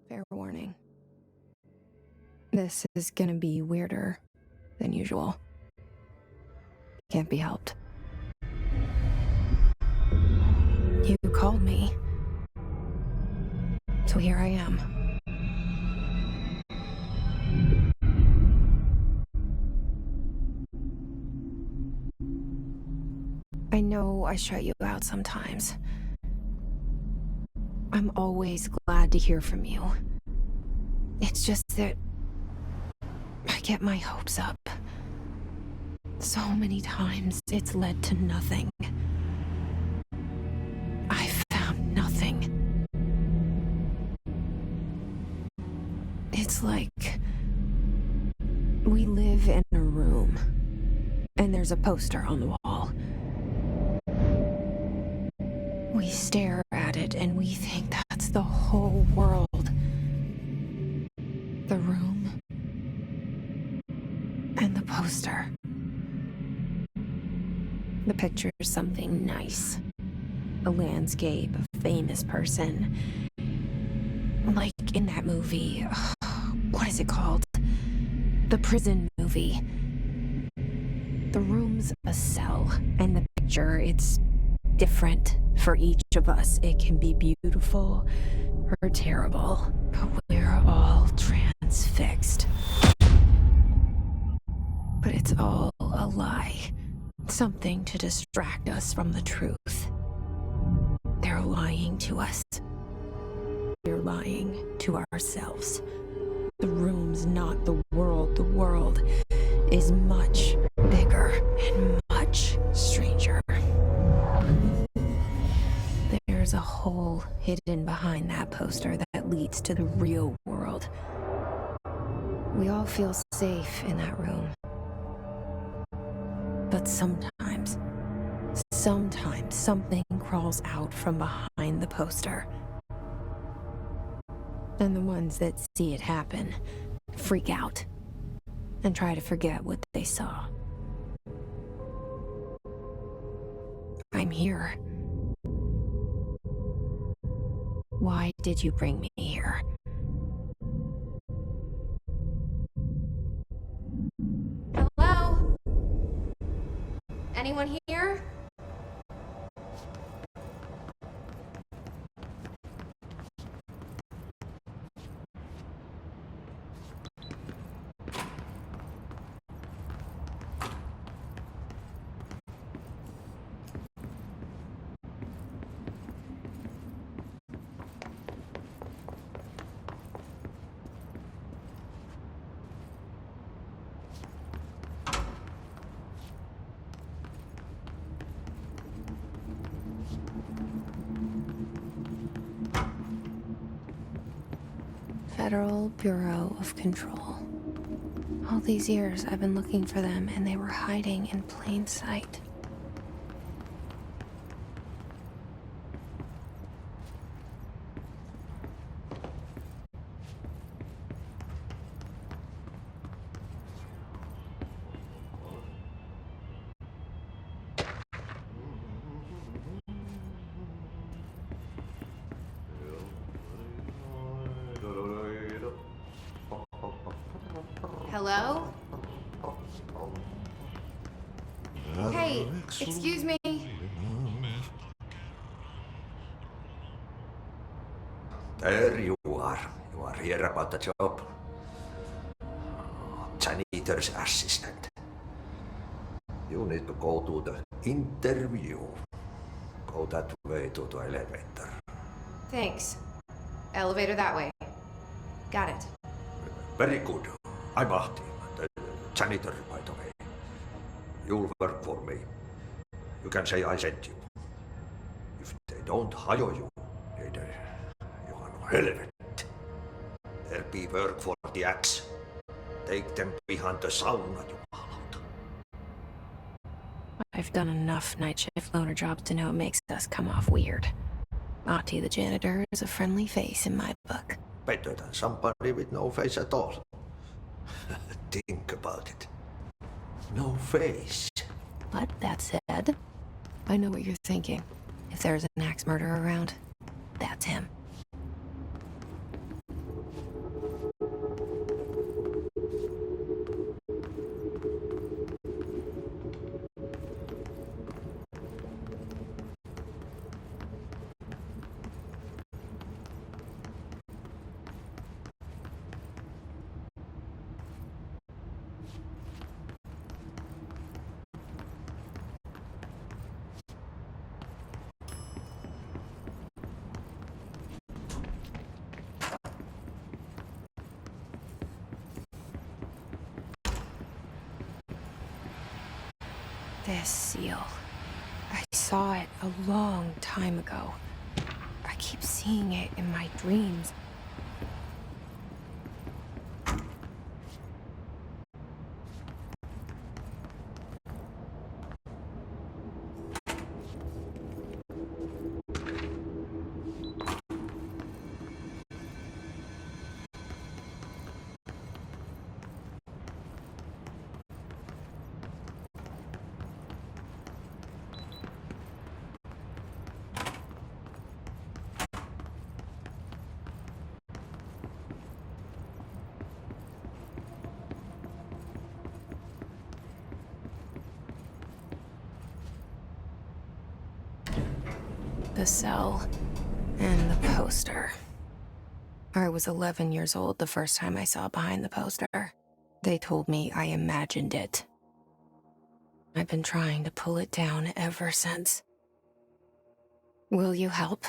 Fair warning. This is gonna be weirder than usual. Can't be helped. You called me. So here I am. I know I shut you out sometimes. I'm always glad to hear from you. It's just that I get my hopes up. So many times it's led to nothing. I found nothing. It's like we live in a room, and there's a poster on the wall. We stare at it and we think that's the whole world. The room and the poster. The picture's something nice. A landscape, a famous person. Like in that movie, what is it called? The prison movie. The room's a cell, and the picture, it's different for each of us. It can be beautiful or terrible, but we're all transfixed. But it's all a lie. Something to distract us from the truth. They're lying to us. We're lying to ourselves. The room's not the world. The world is much bigger and much stranger. There's a hole hidden behind that poster that leads to the real world. We all feel safe in that room. But sometimes something crawls out from behind the poster. And the ones that see it happen freak out and try to forget what they saw. I'm here. Why did you bring me here? Hello? Anyone here? Federal Bureau of Control. All these years I've been looking for them, and they were hiding in plain sight. Hello? Hey, excuse me. There you are. You are here about the job. Janitor's assistant. You need to go to the interview. Go that way to the elevator. Thanks. Elevator that way. Got it. Very good. I'm Ahti, the janitor, by the way. You'll work for me. You can say I sent you. If they don't hire you, then you are no helvet. There'll be work for the axe. Take them behind the sauna, jumalauta. I've done enough night shift loner jobs to know it makes us come off weird. Ahti the janitor is a friendly face in my book. Better than somebody with no face at all. Think about it. No face. But that said, I know what you're thinking. If there's an axe murderer around, that's him. This seal. I saw it a long time ago. I keep seeing it in my dreams. The cell and the poster. I was 11 years old the first time I saw behind the poster. They told me I imagined it. I've been trying to pull it down ever since. Will you help?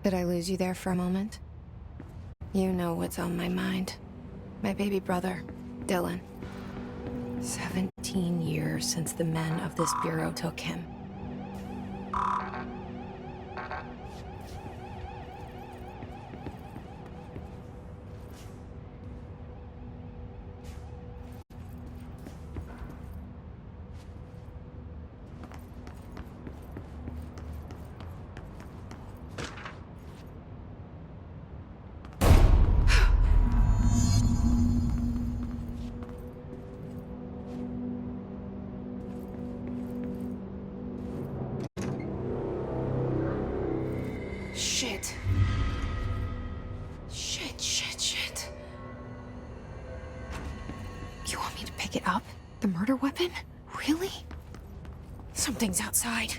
Did I lose you there for a moment? You know what's on my mind. My baby brother, Dylan. 17 years since the men of this bureau took him. Shit. Shit. You want me to pick it up? The murder weapon? Really? Something's outside.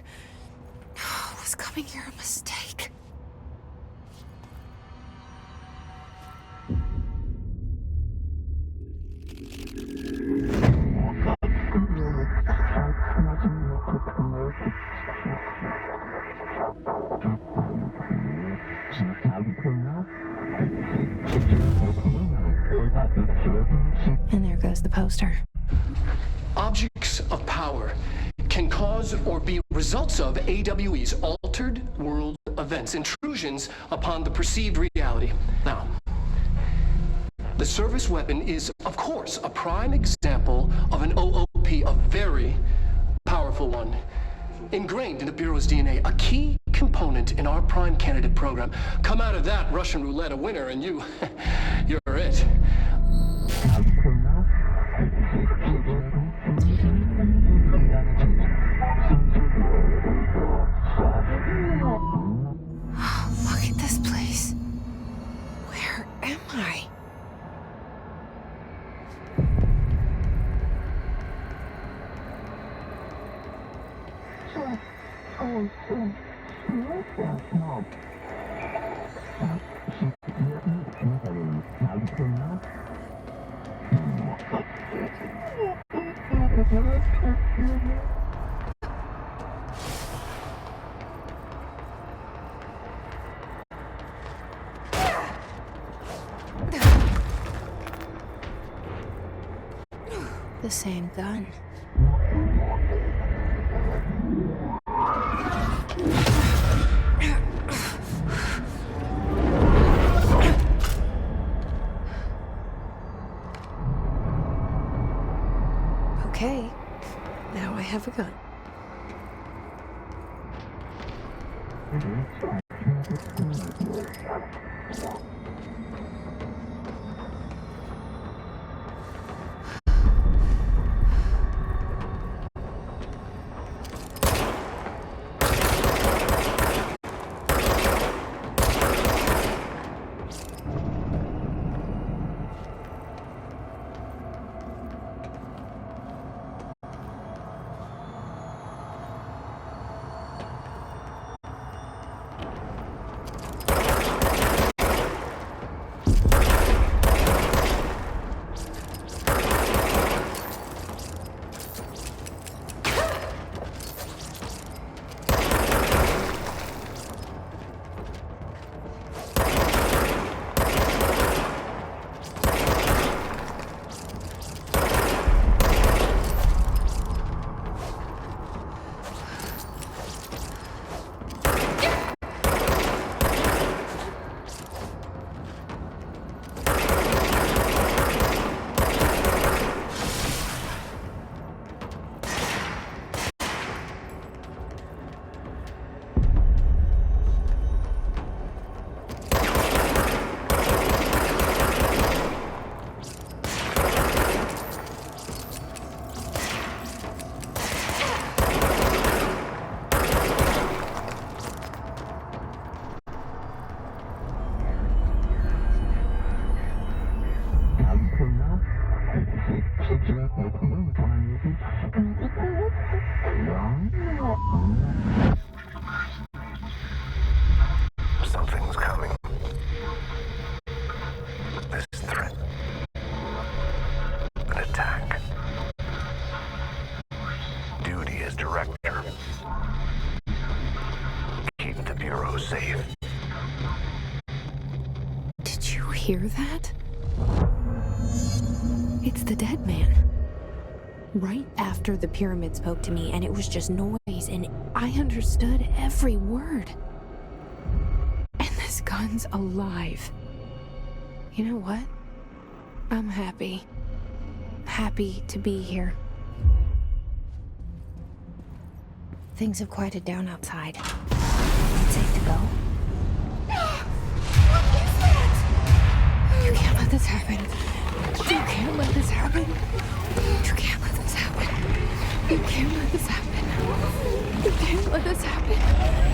Was coming here a mistake? And there goes the poster. Objects of power can cause or be results of AWE's altered world events, intrusions upon the perceived reality. Now, the service weapon is, of course, a prime example of an OOP, a very powerful one, ingrained in the Bureau's DNA, a key component in our prime candidate program. Come out of that Russian roulette a winner, and you're it. Look at this place. Where am I? The same gun. Okay, now I have a gun. Something's coming. This threat. An attack. Duty as director. Keep the Bureau safe. Did you hear that? It's the dead man. Right after the pyramid spoke to me, and it was just noise, and I understood every word. And this gun's alive. You know what? I'm happy. Happy to be here. Things have quieted down outside. It's safe to go. What is that? You can't let this happen. You can't let this happen. You can't let this happen. You can't let this happen. You can't let this happen.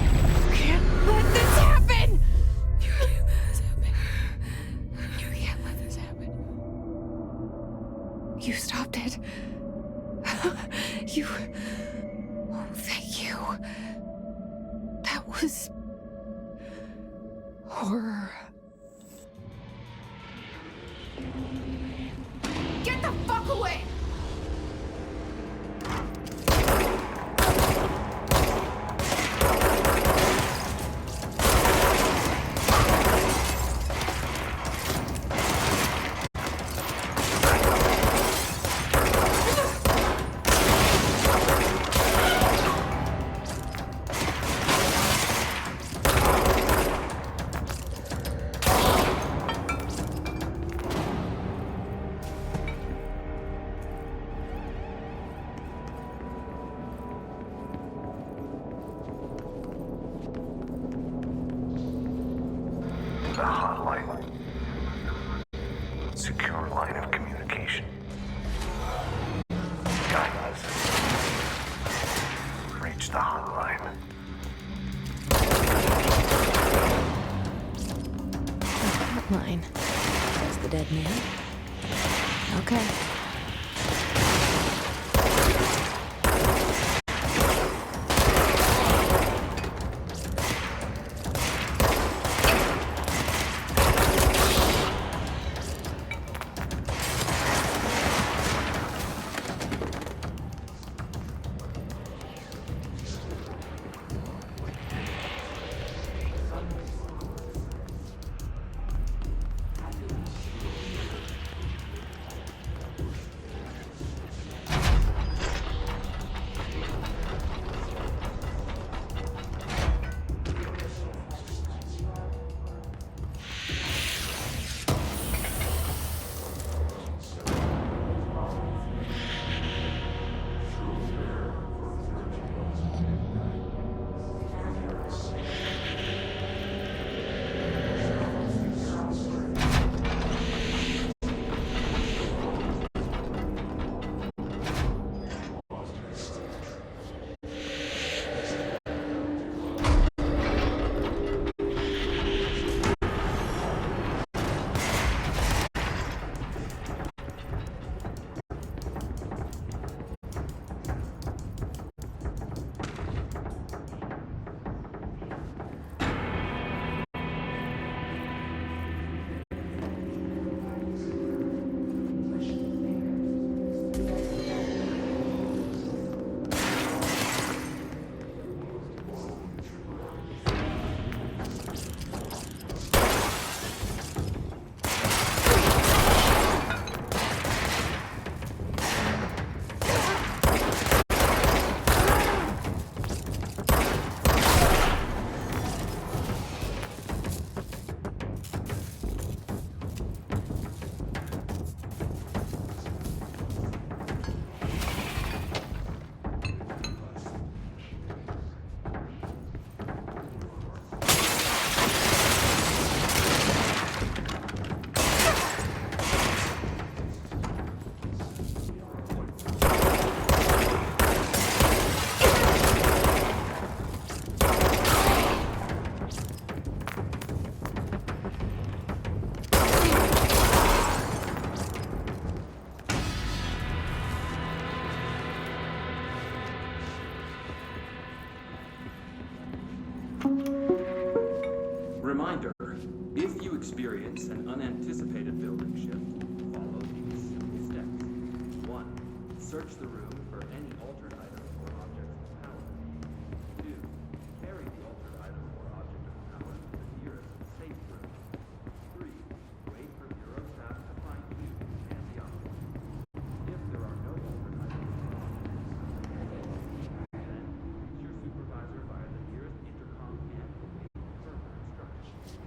You can't let this happen. You can't let this happen. You can't let this happen. You stopped it. You... Oh, thank you. That was... horror. Get the fuck away! The hotline. Secure line of communication. Guidance. Reach the hotline. Hotline. That's the dead man. Okay. If you experience an unanticipated building shift, follow these simple steps. 1. Search the room for any altered item or object of power. 2. Carry the altered item or object of power to the nearest safe room. 3. Wait for Bureau staff to find you and the object. If there are no altered items or objects, then reach your supervisor via the nearest intercom and await further instructions.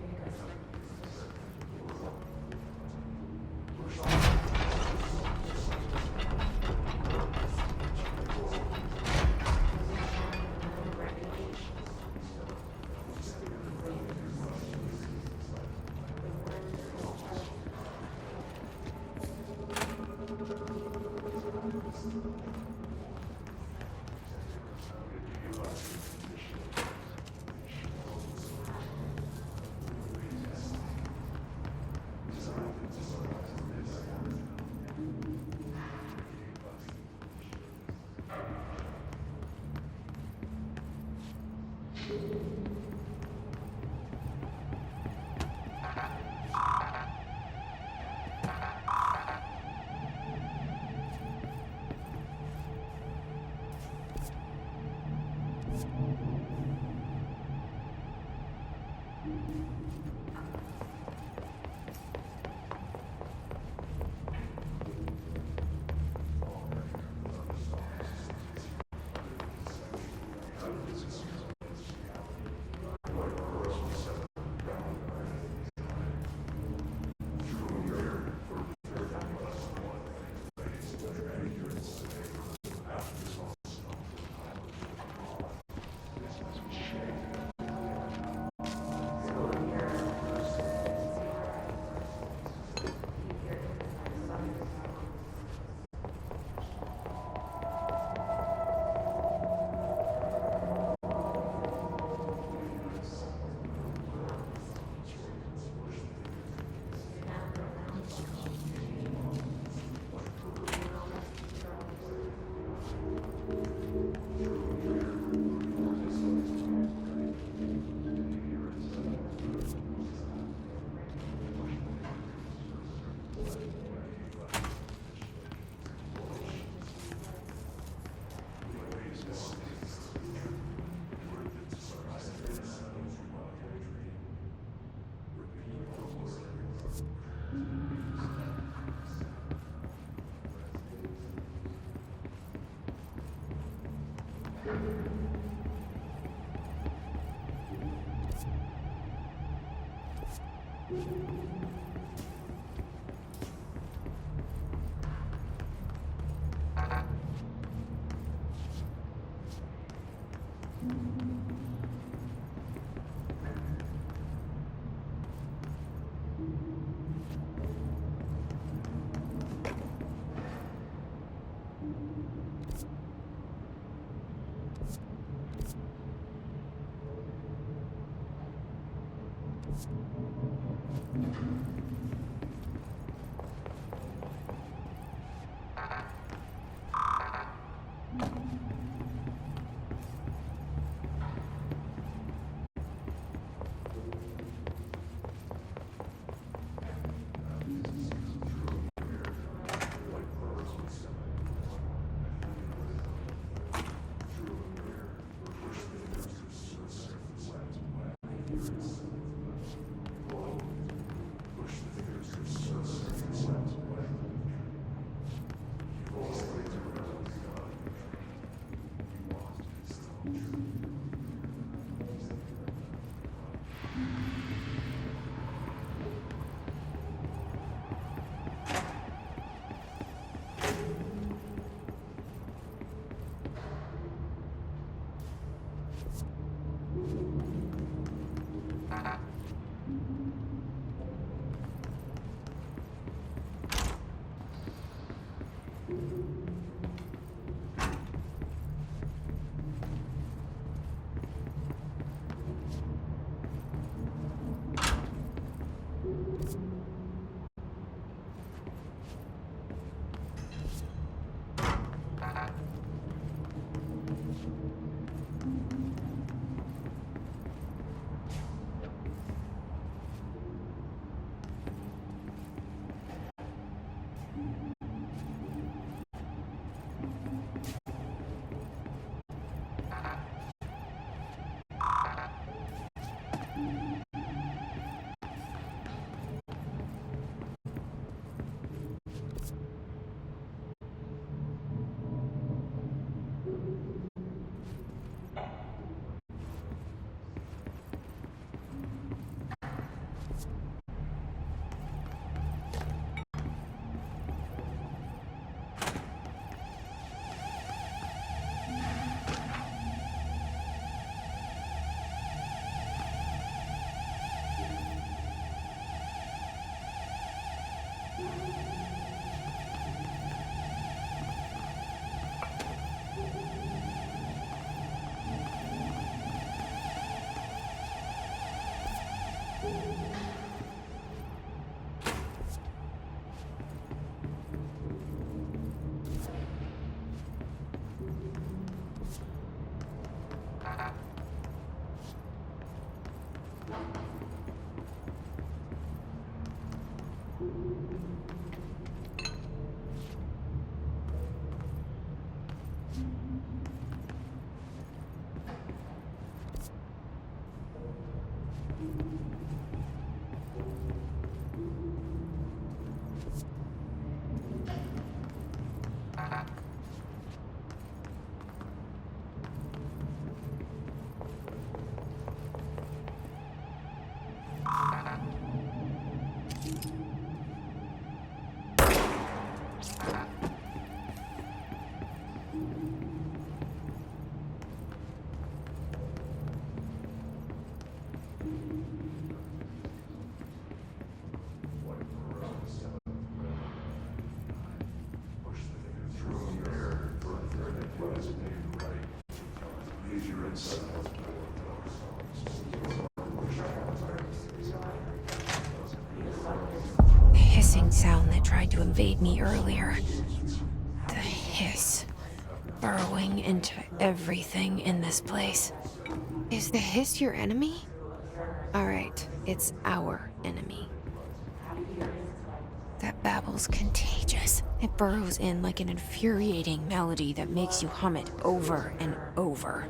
The hissing sound that tried to invade me earlier. The hiss. Burrowing into everything in this place. Is the hiss your enemy? Alright, it's our enemy. That babble's contagious. It burrows in like an infuriating melody that makes you hum it over and over.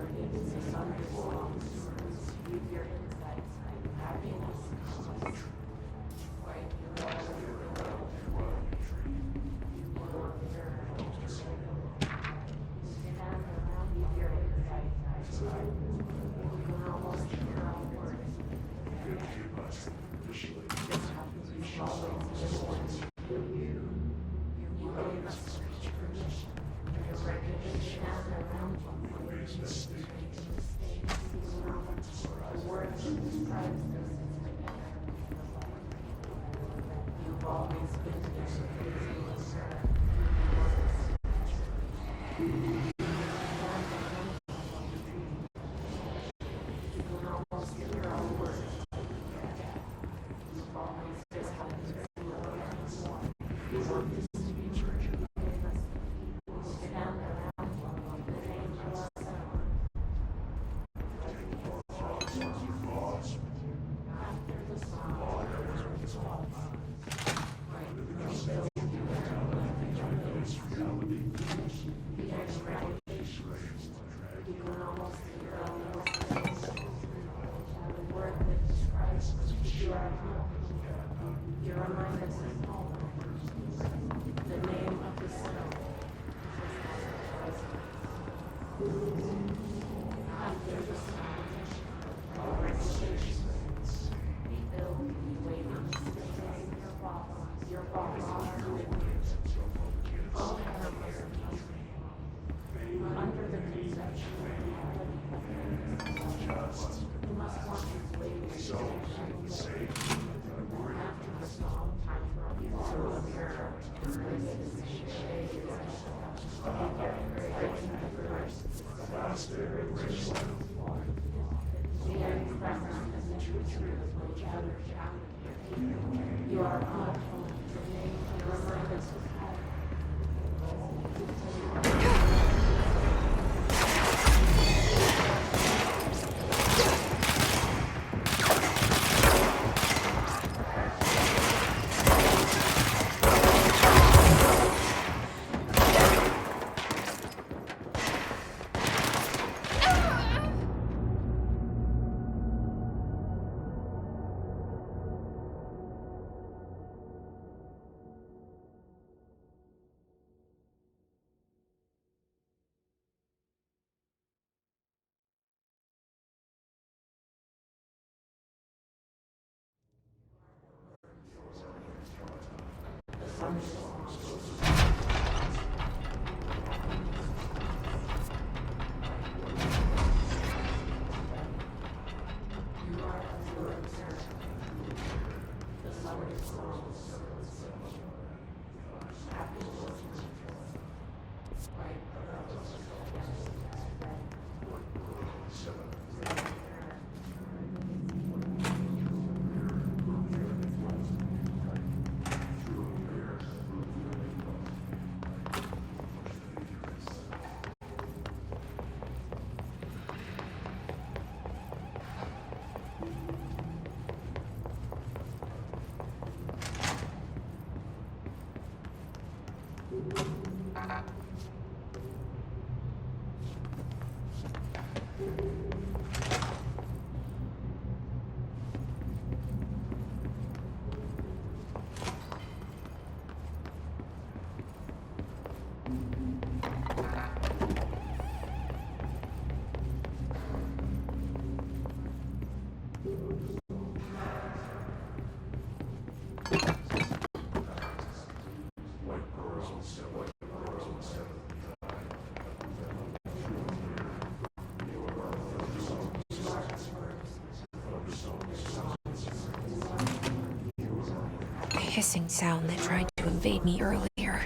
Hissing sound that tried to invade me earlier.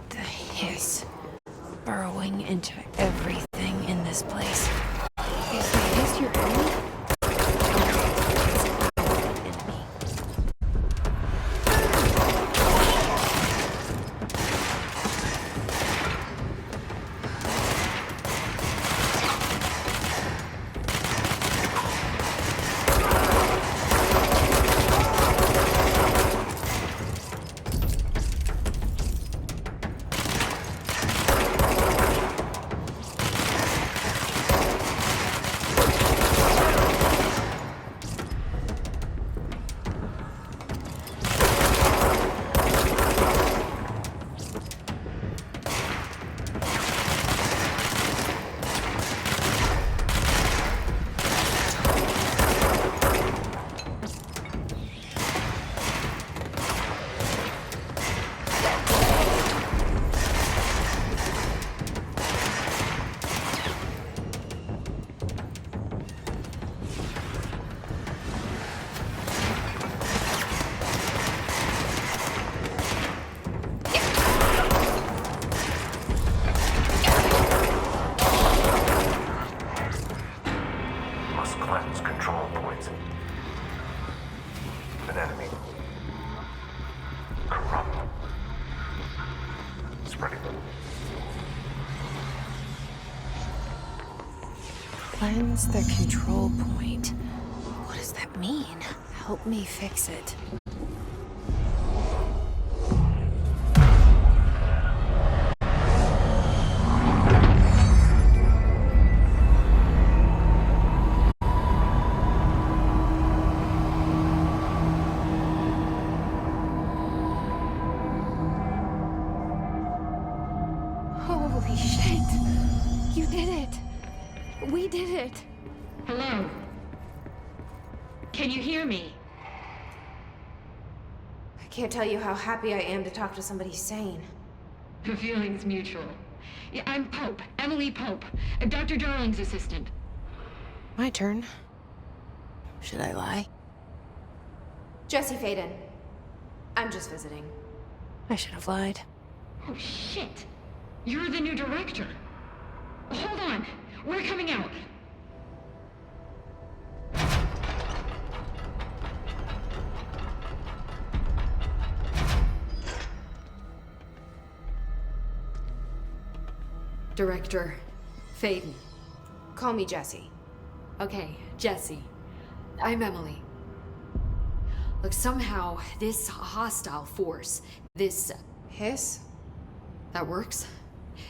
The hiss. burrowing into everything in this place. Is this your enemy? It's our enemy. Must cleanse control points. An enemy. Corrupt. Spreading. Cleanse the control point. What does that mean? Help me fix it. Holy shit! You did it! We did it! Hello? Can you hear me? I can't tell you how happy I am to talk to somebody sane. The feeling's mutual. Yeah, I'm Pope, Emily Pope, Dr. Darling's assistant. My turn. Should I lie? Jesse Faden. I'm just visiting. I should have lied. Oh, shit. You're the new director. Hold on. We're coming out. Director Faden. Call me Jesse. Okay, Jesse. I'm Emily. Look, somehow this hostile force, this... Hiss? that works?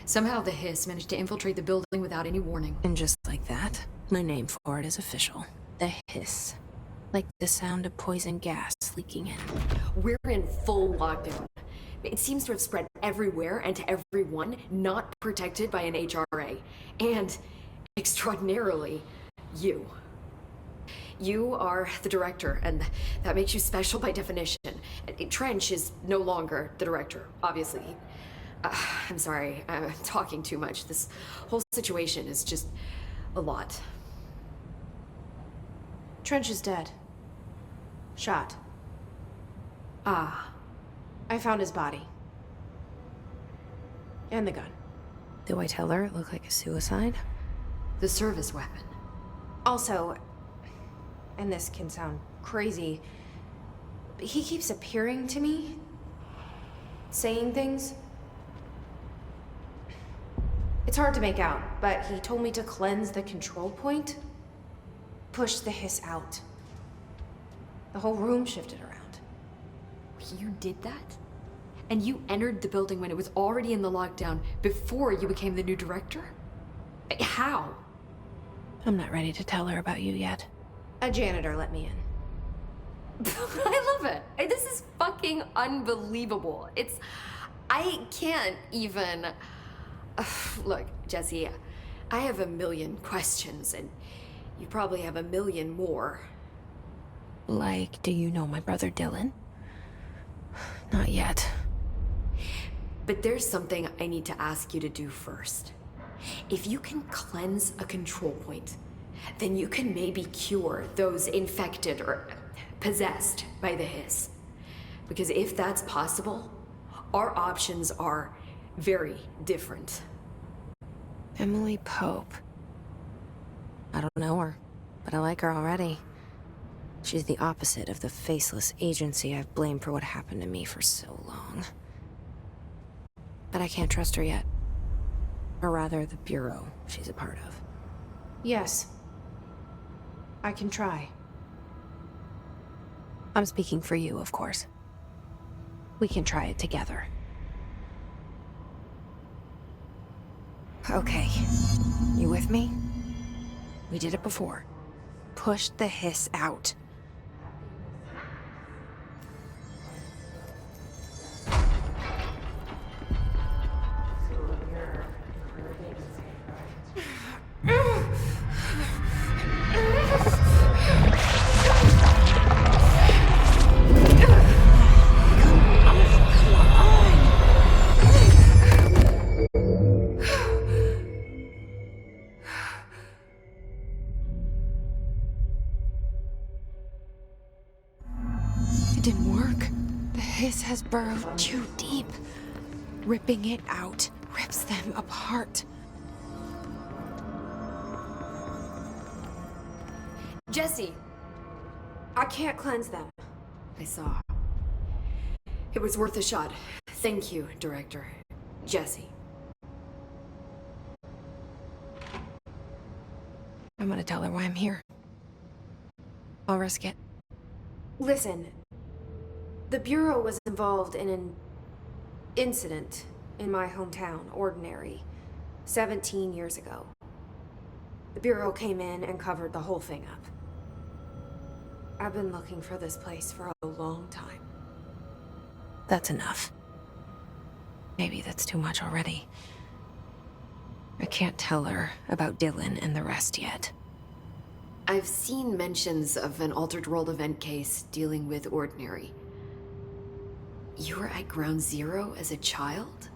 Somehow the Hiss managed to infiltrate the building without any warning. And just like that, my name for it is official. The Hiss. Like the sound of poison gas leaking in. We're in full lockdown. It seems to have spread everywhere and to everyone not protected by an HRA. And, extraordinarily, you. You are the director, and that makes you special by definition. Trench is no longer the director, obviously. I'm sorry, I'm talking too much. This whole situation is just a lot. Trench is dead. Shot. Ah. I found his body. And the gun. Do I tell her it looked like a suicide? The service weapon. Also, and this can sound crazy, but he keeps appearing to me, saying things. It's hard to make out, but he told me to cleanse the control point, push the Hiss out. The whole room shifted around. You did that? And you entered the building when it was already in the lockdown before you became the new director? How? I'm not ready to tell her about you yet. A janitor let me in. I love it. This is fucking unbelievable. I can't even... Look, Jesse, I have a million questions, and you probably have a million more. Like, do you know my brother Dylan? Not yet. But there's something I need to ask you to do first. If you can cleanse a control point, then you can maybe cure those infected or possessed by the Hiss. Because if that's possible, our options are very different. Emily Pope. I don't know her, but I like her already. She's the opposite of the faceless agency I've blamed for what happened to me for so long. But I can't trust her yet. Or rather, the Bureau she's a part of. Yes. I can try. I'm speaking for you, of course. We can try it together. Okay. You with me? We did it before. Push the hiss out. It didn't work. The hiss has burrowed too deep. Ripping it out rips them apart. Jesse! I can't cleanse them. I saw. It was worth a shot. Thank you, Director. Jesse. I'm gonna tell her why I'm here. I'll risk it. Listen, the Bureau was involved in an incident in my hometown, Ordinary, 17 years ago. The Bureau came in and covered the whole thing up. I've been looking for this place for a long time. That's enough. Maybe that's too much already. I can't tell her about Dylan and the rest yet. I've seen mentions of an Altered World event case dealing with Ordinary. You were at Ground Zero as a child?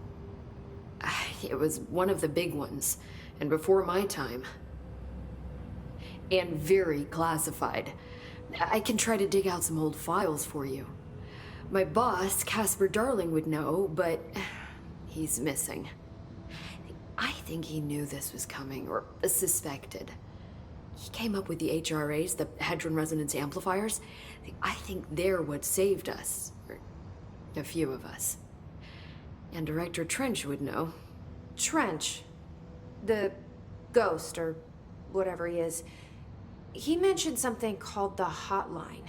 It was one of the big ones, and before my time. And very classified. I can try to dig out some old files for you. My boss, Casper Darling, would know, but he's missing. I think he knew this was coming, or suspected. He came up with the HRAs, the Hadron Resonance Amplifiers. I think they're what saved us. Or a few of us. And Director Trench would know. Trench, the ghost, or whatever he is, he mentioned something called the Hotline.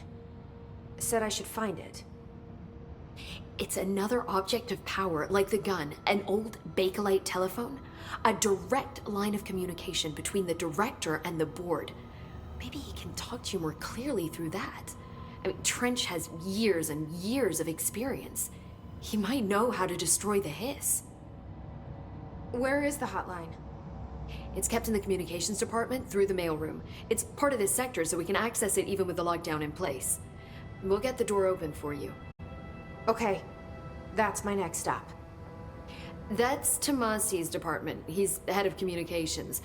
Said I should find it. It's another object of power, like the gun, an old Bakelite telephone. A direct line of communication between the director and the board. Maybe he can talk to you more clearly through that. I mean, Trench has years and years of experience. He might know how to destroy the hiss. Where is the hotline? It's kept in the communications department through the mailroom. It's part of this sector, so we can access it even with the lockdown in place. We'll get the door open for you. Okay, that's my next stop. That's Tomasi's department. He's head of communications.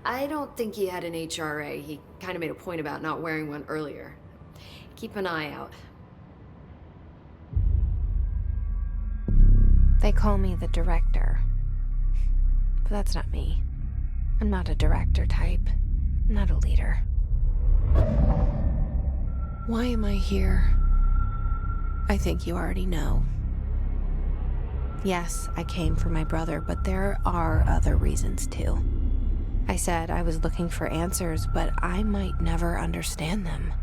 I don't think he had an HRA. He kind of made a point about not wearing one earlier. Keep an eye out. They call me the director. But that's not me. I'm not a director type. I'm not a leader. Why am I here? I think you already know. Yes, I came for my brother, but there are other reasons too. I said I was looking for answers, but I might never understand them.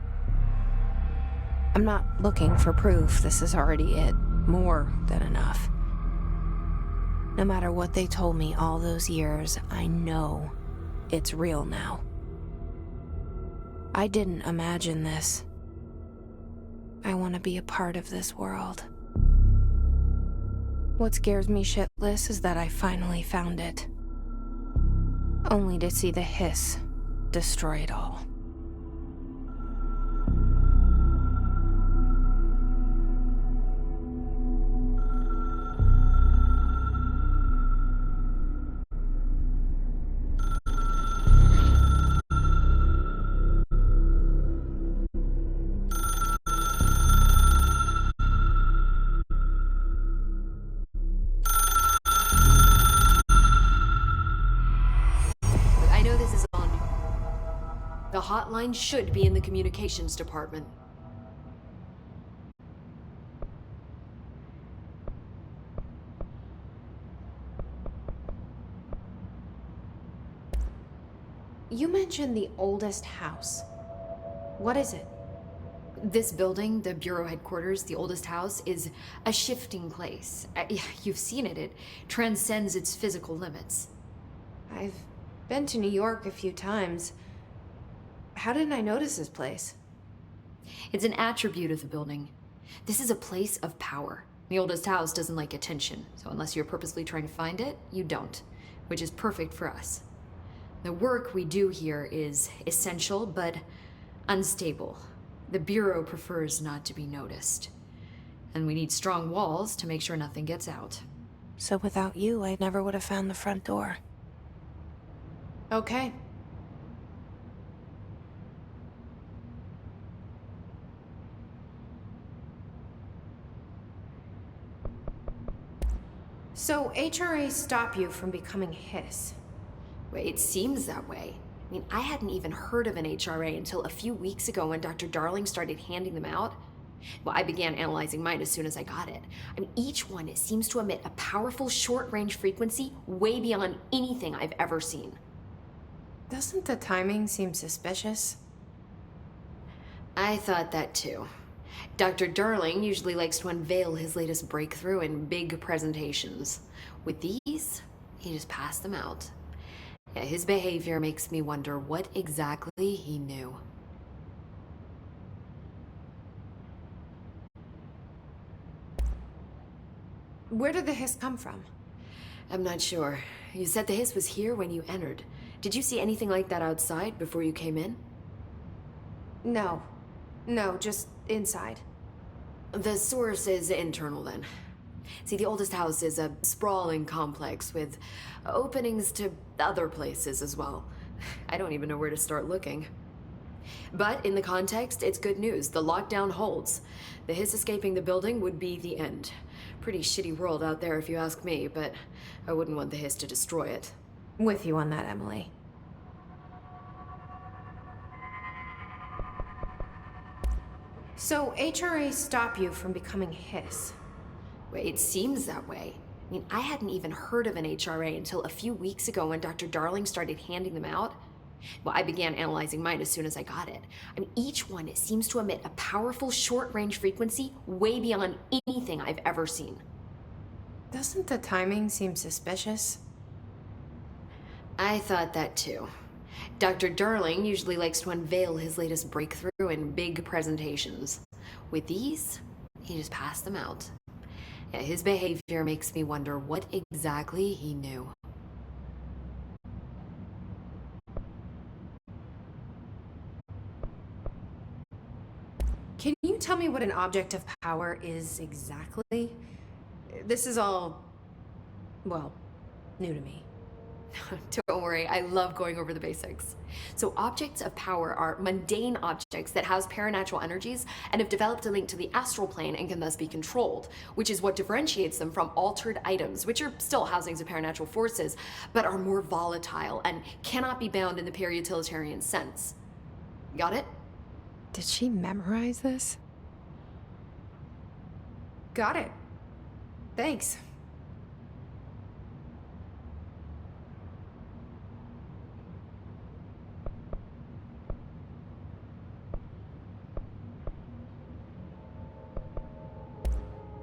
I'm not looking for proof. This is already it. More than enough. No matter what they told me all those years, I know it's real now. I didn't imagine this. I want to be a part of this world. What scares me shitless is that I finally found it. Only to see the hiss destroy it all. The hotline should be in the communications department. You mentioned the oldest house. What is it? This building, the Bureau headquarters, the oldest house, is a shifting place. You've seen it. It transcends its physical limits. I've been to New York a few times. How didn't I notice this place? It's an attribute of the building. This is a place of power. The oldest house doesn't like attention, so unless you're purposely trying to find it, you don't, which is perfect for us. The work we do here is essential, but unstable. The Bureau prefers not to be noticed. And we need strong walls to make sure nothing gets out. So without you, I never would have found the front door. Okay. So HRA stop you from becoming Hiss? Wait, it seems that way. I mean, I hadn't even heard of an HRA until a few weeks ago when Dr. Darling started handing them out. Well, I began analyzing mine as soon as I got it. I mean, each one seems to emit a powerful short-range frequency way beyond anything I've ever seen. Doesn't the timing seem suspicious? I thought that too. Dr. Darling usually likes to unveil his latest breakthrough in big presentations. With these, he just passed them out. Yeah, his behavior makes me wonder what exactly he knew. Where did the hiss come from? I'm not sure. You said the hiss was here when you entered. Did you see anything like that outside before you came in? No. No, just inside. The source is internal then. See, the oldest house is a sprawling complex with openings to other places as well. I don't even know where to start looking. But in the context, it's good news. The lockdown holds. The hiss escaping the building would be the end. Pretty shitty world out there if you ask me, but I wouldn't want the hiss to destroy it. With you on that, Emily. So HRA stop you from becoming Hiss? Wait, it seems that way. I mean, I hadn't even heard of an HRA until a few weeks ago when Dr. Darling started handing them out. Well, I began analyzing mine as soon as I got it. I mean, each one seems to emit a powerful short-range frequency way beyond anything I've ever seen. Doesn't the timing seem suspicious? I thought that too. Dr. Darling usually likes to unveil his latest breakthrough in big presentations. With these, he just passed them out. Yeah, his behavior makes me wonder what exactly he knew. Can you tell me what an object of power is exactly? This is all, well, new to me. Don't worry, I love going over the basics. So objects of power are mundane objects that house paranatural energies and have developed a link to the astral plane and can thus be controlled, which is what differentiates them from altered items, which are still housings of paranatural forces, but are more volatile and cannot be bound in the peri-utilitarian sense. Got it? Did she memorize this? Got it. Thanks.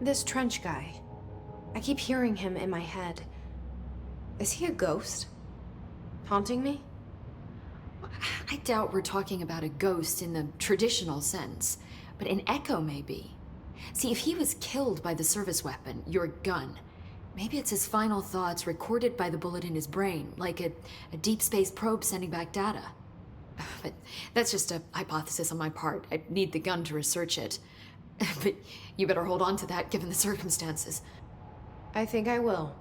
This Trench guy. I keep hearing him in my head. Is he a ghost? Haunting me? I doubt we're talking about a ghost in the traditional sense, but an echo maybe. See, if he was killed by the service weapon, your gun, maybe it's his final thoughts recorded by the bullet in his brain, like a deep space probe sending back data. But that's just a hypothesis on my part. I need the gun to research it. But you better hold on to that given the circumstances. I think I will.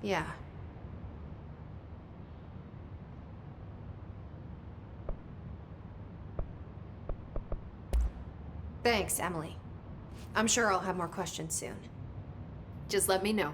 Yeah. Thanks, Emily. I'm sure I'll have more questions soon. Just let me know.